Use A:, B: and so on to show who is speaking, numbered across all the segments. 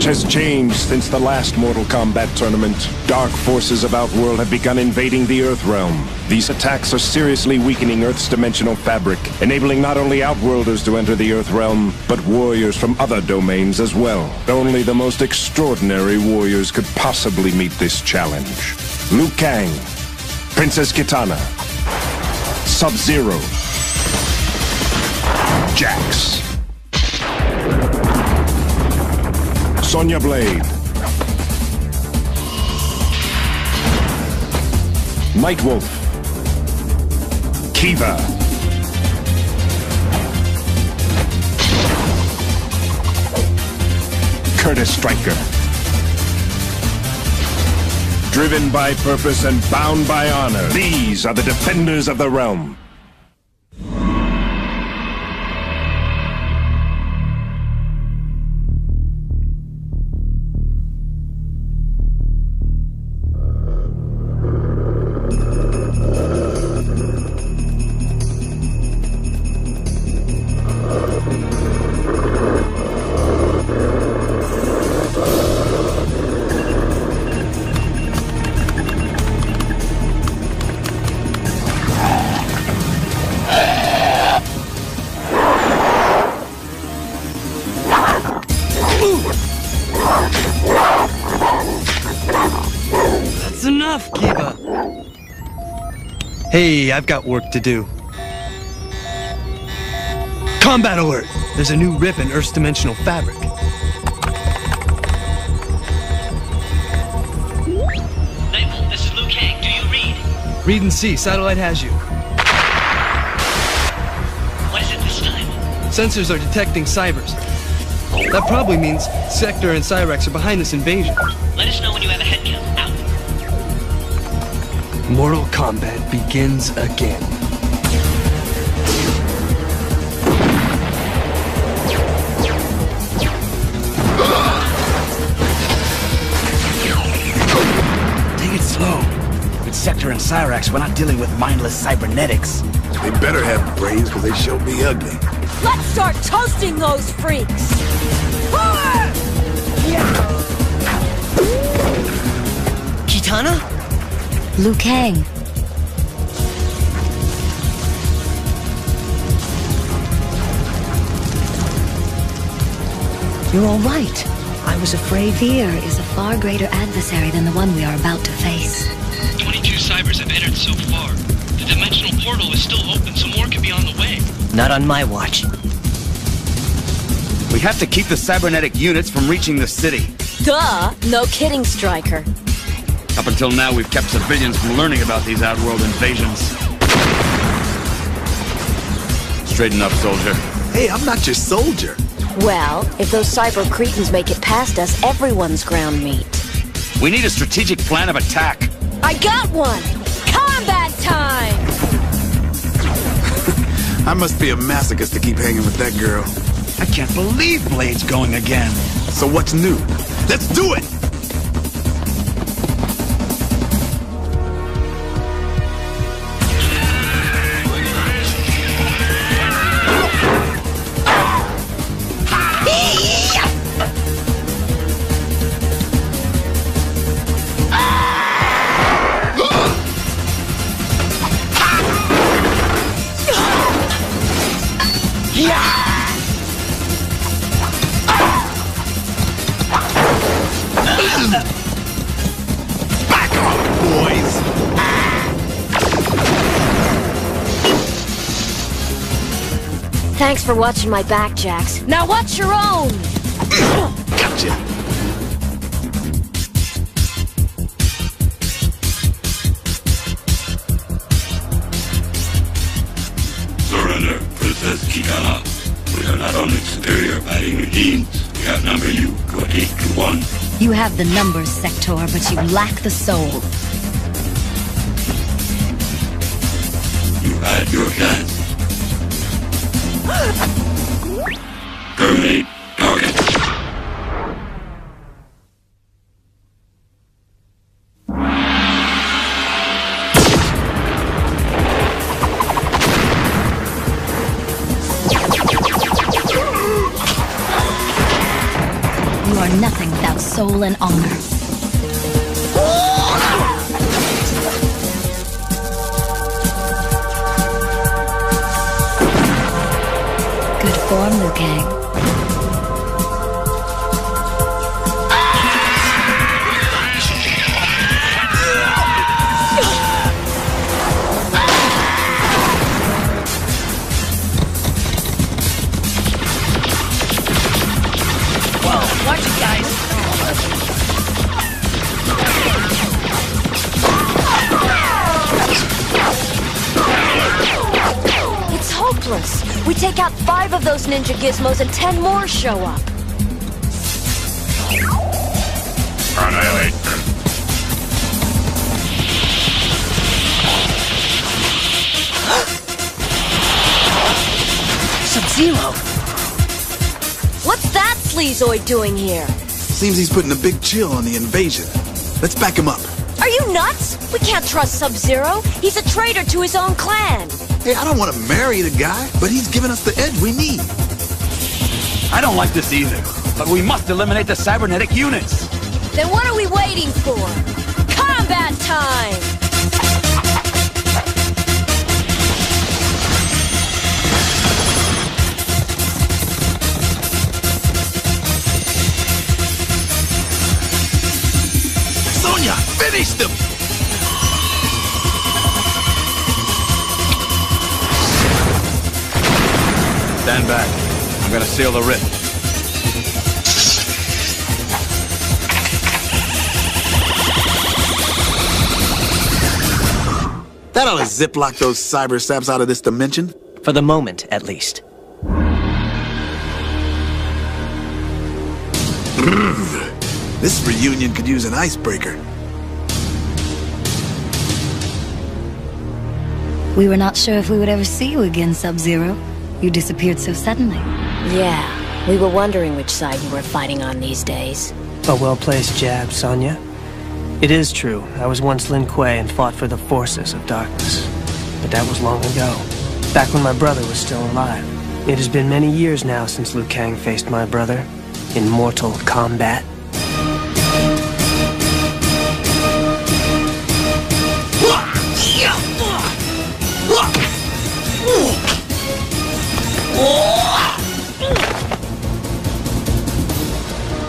A: Much has changed since the last Mortal Kombat tournament. Dark forces of Outworld have begun invading the Earth realm. These attacks are seriously weakening Earth's dimensional fabric, enabling not only Outworlders to enter the Earth realm, but warriors from other domains as well. Only the most extraordinary warriors could possibly meet this challenge. Liu Kang, Princess Kitana, Sub-Zero, Jax, Sonya Blade, Nightwolf, Kiva, Curtis Stryker. Driven by purpose and bound by honor, these are the defenders of the realm.
B: That's enough, Kiva. Hey, I've got work to do. Combat alert! There's a new rip in Earth's dimensional fabric.
C: Nightwolf, this is Liu Kang. Do you read?
B: Read and see. Satellite has you.
C: What is it this time?
B: Sensors are detecting cybers. That probably means Sector and Cyrex are behind this invasion.
C: Let us know when you have a head count. Out.
B: Mortal Kombat begins again.
D: Take it slow. With Sector and Cyrax, we're not dealing with mindless cybernetics.
E: They better have brains, because they sure be ugly.
F: Let's start toasting those freaks!
C: Kitana?
F: Liu Kang. You're all right. I was afraid fear is a far greater adversary than the one we are about to face.
G: 22 cybers have entered so far. The dimensional portal is still open, so more could be on the way.
C: Not on my watch.
D: We have to keep the cybernetic units from reaching the city.
F: Duh! No kidding, Stryker.
D: Up until now, we've kept civilians from learning about these Outworld invasions. Straighten up, soldier.
E: Hey, I'm not your soldier.
F: Well, if those cyber cretins make it past us, everyone's ground meat.
D: We need a strategic plan of attack.
F: I got one! Combat time!
E: I must be a masochist to keep hanging with that girl.
D: I can't believe Blade's going again.
E: So what's new? Let's do it! Back off, boys!
F: Thanks for watching my back, Jax. Now watch your own!
E: Gotcha!
H: Surrender, Princess Kitana. We are not only superior fighting machines, we outnumber you to 8-1.
F: You have the numbers, Sector, but you lack the soul.
H: You had your chance. Terminate target.
F: You are nothing soul and honor. Good form, Liu Kang.
C: Watch it, guys.
I: It's hopeless. We take out 5 of those ninja gizmos and 10 more show up.
H: Annihilate.
I: Sub-Zero! What's that sleazoid doing here?
E: Seems he's putting a big chill on the invasion. Let's back him up.
I: Are you nuts? We can't trust Sub-Zero. He's a traitor to his own clan.
E: Hey, I don't want to marry the guy, but he's giving us the edge we need.
D: I don't like this either, but we must eliminate the cybernetic units.
I: Then what are we waiting for? Combat time!
E: Sonya, finish them!
D: Stand back. I'm gonna seal the rift.
E: That ought to ziplock those cyber saps out of this dimension.
J: For the moment, at least.
E: This reunion could use an icebreaker.
F: We were not sure if we would ever see you again, Sub-Zero. You disappeared so suddenly.
I: Yeah, we were wondering which side you were fighting on these days.
J: A well-placed jab, Sonya. It is true, I was once Lin Kuei and fought for the forces of darkness. But that was long ago, back when my brother was still alive. It has been many years now since Liu Kang faced my brother in mortal combat.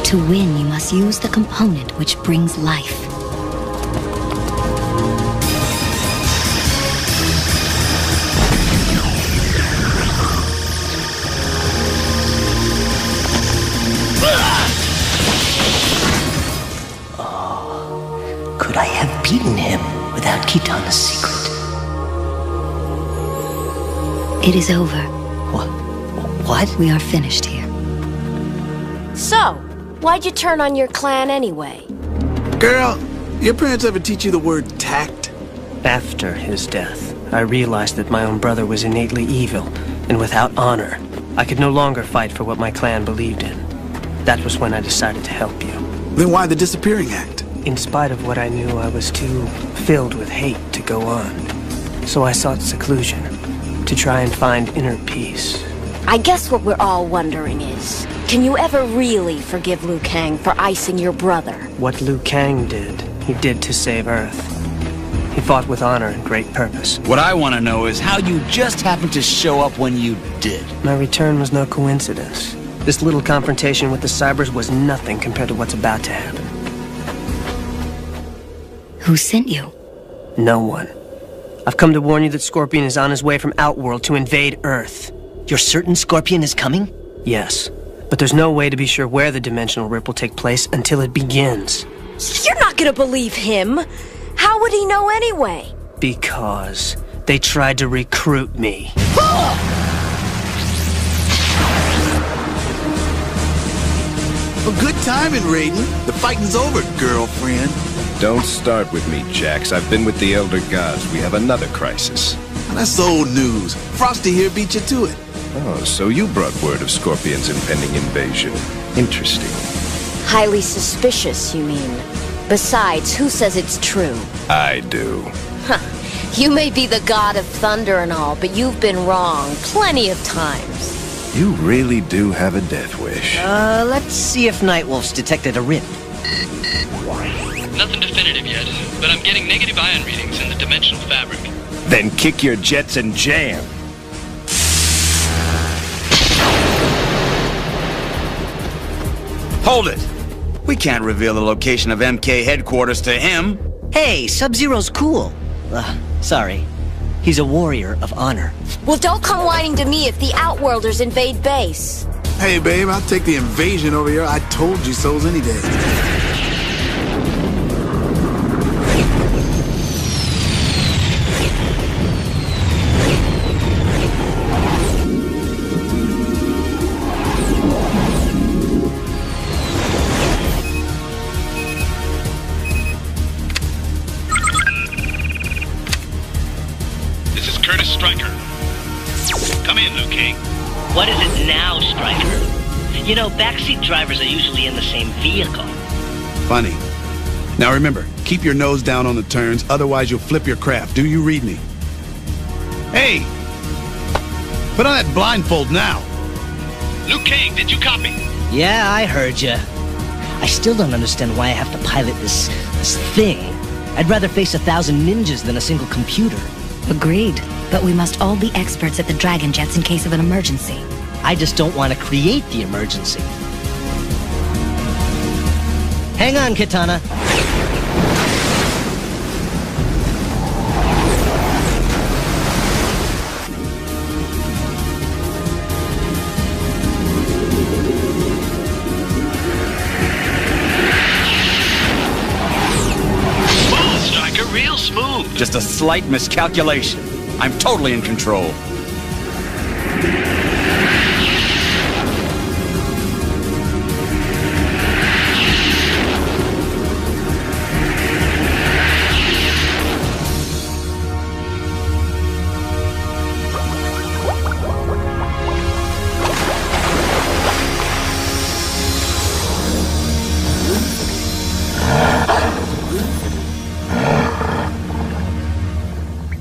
F: To win, you must use the component which brings life.
J: Could I have beaten him without Kitana's secret?
F: It is over.
J: What?
F: We are finished here.
I: So, why'd you turn on your clan anyway?
E: Girl, your parents ever teach you the word tact?
J: After his death, I realized that my own brother was innately evil, and without honor, I could no longer fight for what my clan believed in. That was when I decided to help you.
E: Then why the disappearing act?
J: In spite of what I knew, I was too filled with hate to go on. So I sought seclusion, to try and find inner peace.
I: I guess what we're all wondering is, can you ever really forgive Liu Kang for icing your brother?
J: What Liu Kang did, he did to save Earth. He fought with honor and great purpose.
D: What I want to know is how you just happened to show up when you did.
J: My return was no coincidence. This little confrontation with the Cybers was nothing compared to what's about to happen.
F: Who sent you?
J: No one. I've come to warn you that Scorpion is on his way from Outworld to invade Earth.
K: You're certain Scorpion is coming?
J: Yes, but there's no way to be sure where the dimensional rip will take place until it begins.
I: You're not gonna believe him! How would he know anyway?
J: Because they tried to recruit me.
E: Well, good timing, Raiden. The fighting's over, girlfriend.
A: Don't start with me, Jax. I've been with the Elder Gods. We have another crisis.
E: That's old news. Frosty here beat you to it.
A: Oh, so you brought word of Scorpion's impending invasion. Interesting.
I: Highly suspicious, you mean? Besides, who says it's true?
A: I do.
I: Huh. You may be the god of thunder and all, but you've been wrong plenty of times.
A: You really do have a death wish.
K: Let's see if Nightwolf's detected a rip.
G: Nothing definitive yet, but I'm getting negative ion readings in the dimensional fabric.
A: Then kick your jets and jam.
D: Hold it! We can't reveal the location of MK headquarters to him.
K: Hey, Sub-Zero's cool. Sorry. He's a warrior of honor.
I: Well, don't come whining to me if the Outworlders invade base.
E: Hey, babe, I'll take the invasion over here. I told you so's any day.
C: What is it now, Stryker? You know, backseat drivers are usually in the same vehicle.
E: Funny. Now remember, keep your nose down on the turns, otherwise you'll flip your craft. Do you read me? Hey! Put on that blindfold now!
G: Liu Kang, did you copy?
K: Yeah, I heard ya. I still don't understand why I have to pilot this thing. I'd rather face 1,000 ninjas than a single computer.
F: Agreed. But we must all be experts at the Dragon Jets in case of an emergency.
K: I just don't want to create the emergency. Hang on, Kitana.
G: Smooth, Stryker, real smooth.
D: Just a slight miscalculation. I'm totally in control.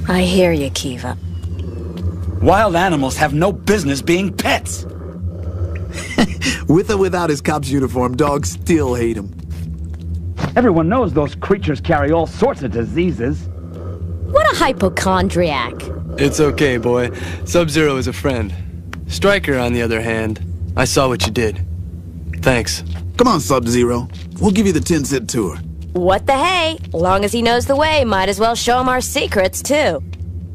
I: I hear you, Kiva.
D: Wild animals have no business being pets.
E: With or without his cop's uniform, dogs still hate him.
D: Everyone knows those creatures carry all sorts of diseases.
I: What a hypochondriac.
B: It's okay, boy. Sub-Zero is a friend. Stryker, on the other hand, I saw what you did. Thanks.
E: Come on, Sub-Zero. We'll give you the 10-cent tour.
I: What the hey? Long as he knows the way, might as well show him our secrets, too.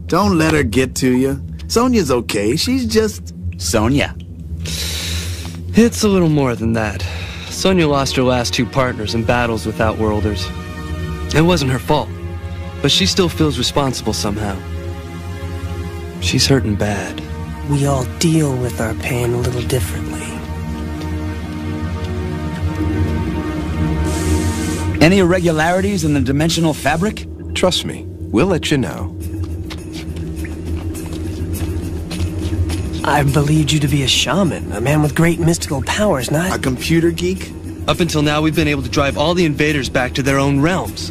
E: Don't let her get to you. Sonya's okay. She's just...
D: Sonya.
B: It's a little more than that. Sonya lost her last 2 partners in battles with Outworlders. It wasn't her fault, but she still feels responsible somehow. She's hurting bad.
J: We all deal with our pain a little differently.
D: Any irregularities in the dimensional fabric?
A: Trust me, we'll let you know.
J: I believed you to be a shaman, a man with great mystical powers, not...
E: A computer geek?
B: Up until now, we've been able to drive all the invaders back to their own realms.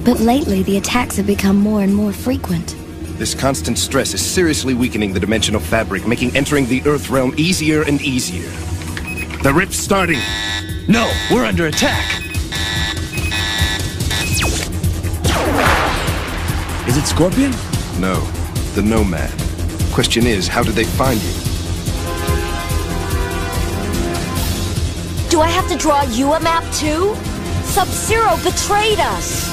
F: But lately, the attacks have become more and more frequent.
A: This constant stress is seriously weakening the dimensional fabric, making entering the Earth realm easier and easier. The rift's starting.
B: No, we're under attack.
D: Is it Scorpion?
A: No, the Nomad. Question is, how did they find you?
I: Do I have to draw you a map, too? Sub-Zero betrayed us!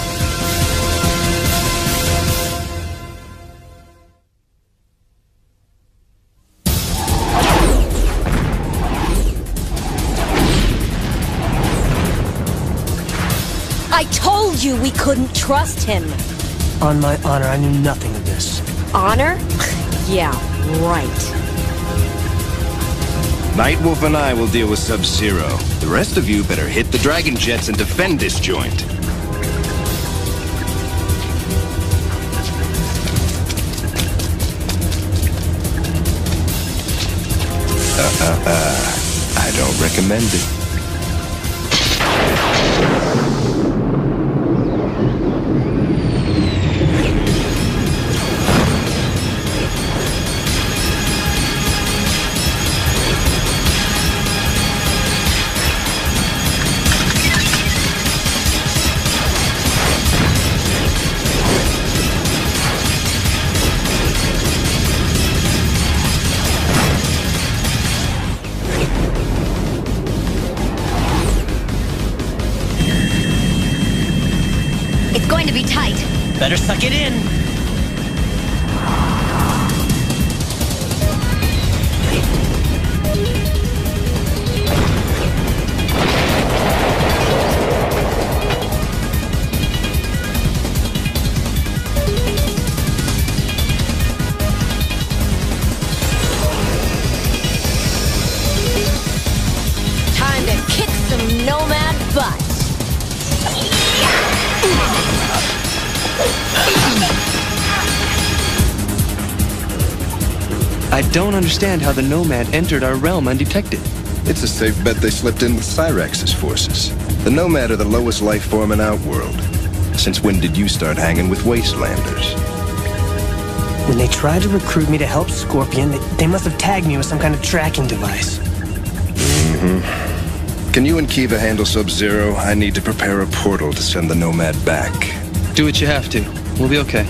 I: I told you we couldn't trust him!
J: On my honor, I knew nothing of this.
I: Honor? Yeah, right.
A: Nightwolf and I will deal with Sub-Zero. The rest of you better hit the Dragon Jets and defend this joint. I don't recommend it.
K: Better suck it in.
I: Time to kick some nomad butt.
B: I don't understand how the Nomad entered our realm undetected.
A: It's a safe bet they slipped in with Cyrax's forces. The Nomad are the lowest life form in Outworld. Since when did you start hanging with Wastelanders?
J: When they tried to recruit me to help Scorpion, they must have tagged me with some kind of tracking device.
A: Can you and Kiva handle Sub-Zero? I need to prepare a portal to send the Nomad back.
B: Do what you have to. We'll be okay.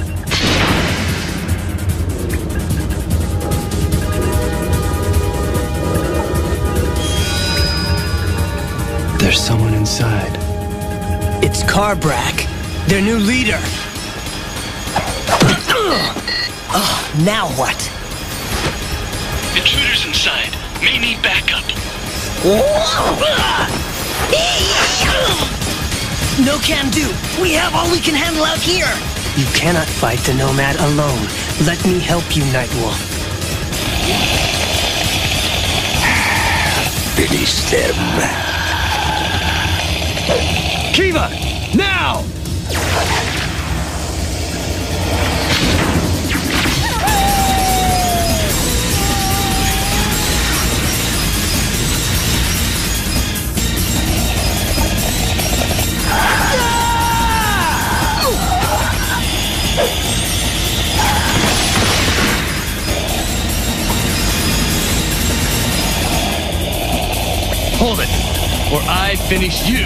B: There's someone inside.
J: It's Carbrak, their new leader. Now what?
G: Intruders inside. May need backup.
K: No can do. We have all we can handle out here.
J: You cannot fight the Nomad alone. Let me help you, Nightwolf.
H: Finish them.
B: Kiva! Now! Hold it, or I finish you!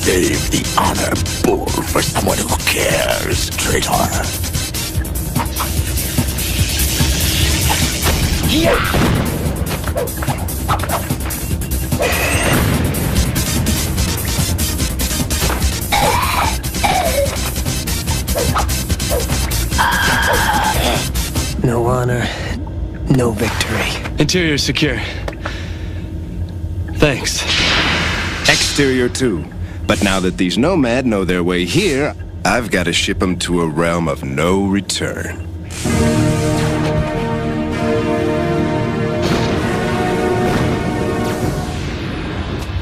H: Save the honor bull for someone who cares, traitor.
J: No honor, no victory.
B: Interior secure. Thanks.
A: Exterior too. But now that these Nomad know their way here, I've got to ship them to a realm of no return.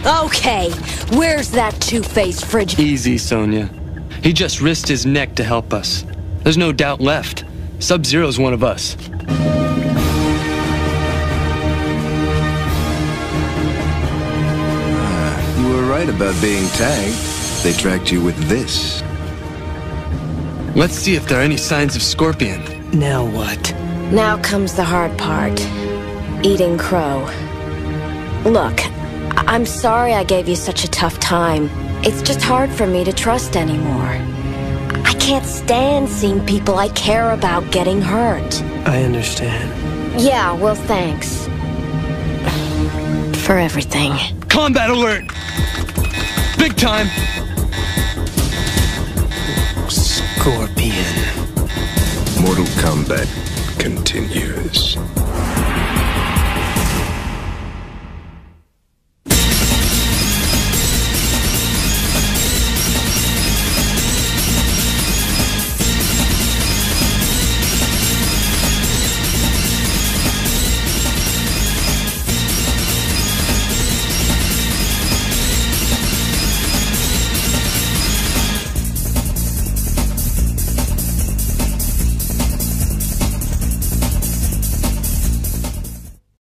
I: Okay, where's that two-faced fridge?
B: Easy, Sonya. He just risked his neck to help us. There's no doubt left. Sub-Zero's one of us.
A: You were right about being tagged. They tracked you with this.
B: Let's see if there are any signs of Scorpion.
J: Now what?
I: Now comes the hard part. Eating crow. Look, I'm sorry I gave you such a tough time. It's just hard for me to trust anymore. I can't stand seeing people I care about getting hurt.
J: I understand.
I: Yeah, well, thanks. For everything.
B: Combat alert! Big time!
J: Scorpion.
A: Mortal Kombat continues.